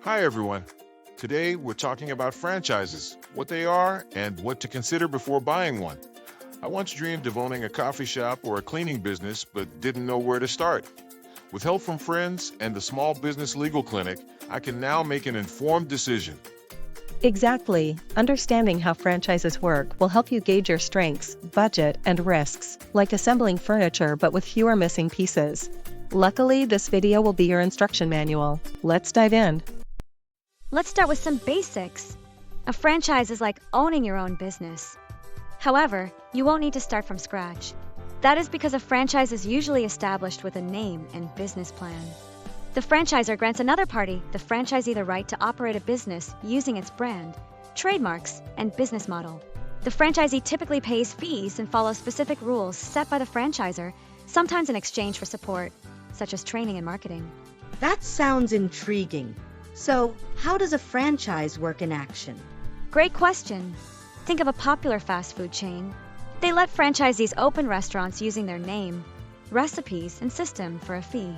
Hi, everyone. Today, we're talking about franchises, what they are, and what to consider before buying one. I once dreamed of owning a coffee shop or a cleaning business, but didn't know where to start. With help from friends and the Small Business Legal Clinic, I can now make an informed decision. Exactly. Understanding how franchises work will help you gauge your strengths, budget, and risks, like assembling furniture but with fewer missing pieces. Luckily, this video will be your instruction manual. Let's dive in. Let's start with some basics. A franchise is like owning your own business. However, you won't need to start from scratch. That is because a franchise is usually established with a name and business plan. The franchisor grants another party, the franchisee, the right to operate a business using its brand, trademarks, and business model. The franchisee typically pays fees and follows specific rules set by the franchisor, sometimes in exchange for support, such as training and marketing. That sounds intriguing. So, how does a franchise work in action? Great question. Think of a popular fast food chain. They let franchisees open restaurants using their name, recipes, and system for a fee.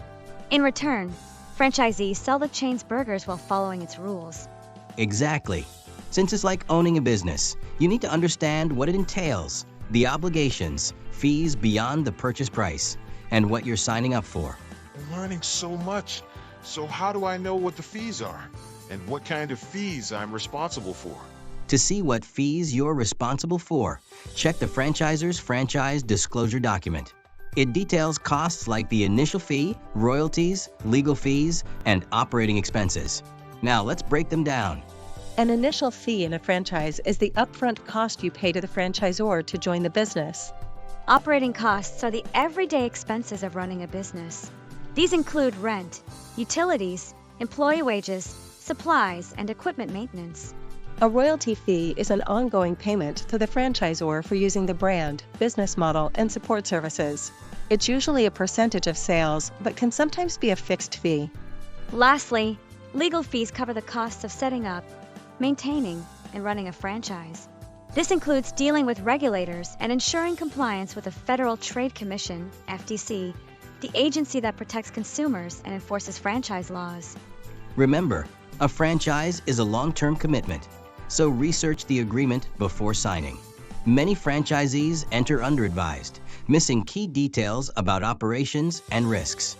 In return, franchisees sell the chain's burgers while following its rules. Exactly. Since it's like owning a business, you need to understand what it entails, the obligations, fees beyond the purchase price, and what you're signing up for. I'm learning so much. So how do I know what the fees are? And what kind of fees I'm responsible for? To see what fees you're responsible for, check the franchisor's franchise disclosure document. It details costs like the initial fee, royalties, legal fees, and operating expenses. Now let's break them down. An initial fee in a franchise is the upfront cost you pay to the franchisor to join the business. Operating costs are the everyday expenses of running a business. These include rent, utilities, employee wages, supplies, and equipment maintenance. A royalty fee is an ongoing payment to the franchisor for using the brand, business model, and support services. It's usually a percentage of sales, but can sometimes be a fixed fee. Lastly, legal fees cover the costs of setting up, maintaining, and running a franchise. This includes dealing with regulators and ensuring compliance with the Federal Trade Commission, FTC, the agency that protects consumers and enforces franchise laws. Remember, a franchise is a long-term commitment, so research the agreement before signing. Many franchisees enter under-advised, missing key details about operations and risks.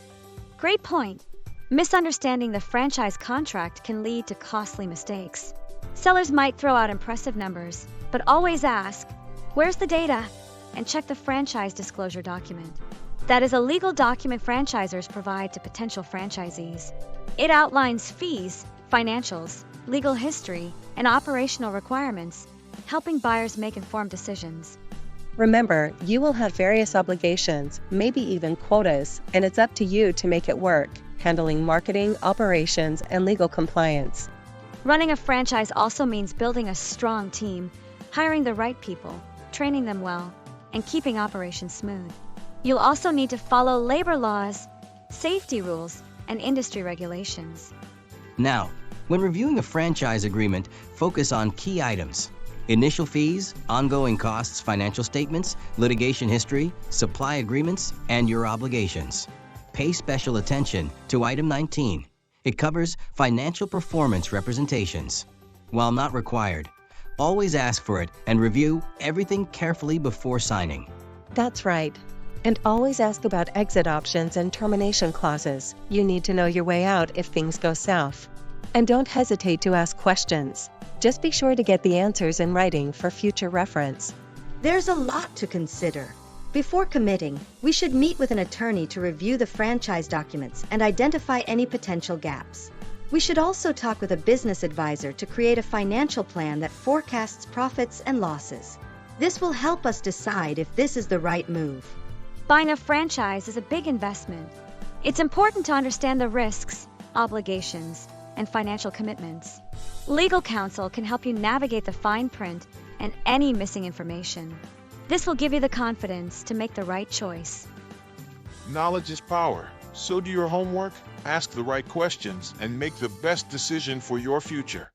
Great point. Misunderstanding the franchise contract can lead to costly mistakes. Sellers might throw out impressive numbers, but always ask, "Where's the data?" and check the franchise disclosure document. That is a legal document franchisors provide to potential franchisees. It outlines fees, financials, legal history, and operational requirements, helping buyers make informed decisions. Remember, you will have various obligations, maybe even quotas, and it's up to you to make it work, handling marketing, operations, and legal compliance. Running a franchise also means building a strong team, hiring the right people, training them well, and keeping operations smooth. You'll also need to follow labor laws, safety rules, and industry regulations. Now, when reviewing a franchise agreement, focus on key items: initial fees, ongoing costs, financial statements, litigation history, supply agreements, and your obligations. Pay special attention to item 19. It covers financial performance representations. While not required, always ask for it and review everything carefully before signing. That's right. And always ask about exit options and termination clauses. You need to know your way out if things go south. And don't hesitate to ask questions. Just be sure to get the answers in writing for future reference. There's a lot to consider. Before committing, we should meet with an attorney to review the franchise documents and identify any potential gaps. We should also talk with a business advisor to create a financial plan that forecasts profits and losses. This will help us decide if this is the right move. Buying a franchise is a big investment. It's important to understand the risks, obligations, and financial commitments. Legal counsel can help you navigate the fine print and any missing information. This will give you the confidence to make the right choice. Knowledge is power. So do your homework, ask the right questions, and make the best decision for your future.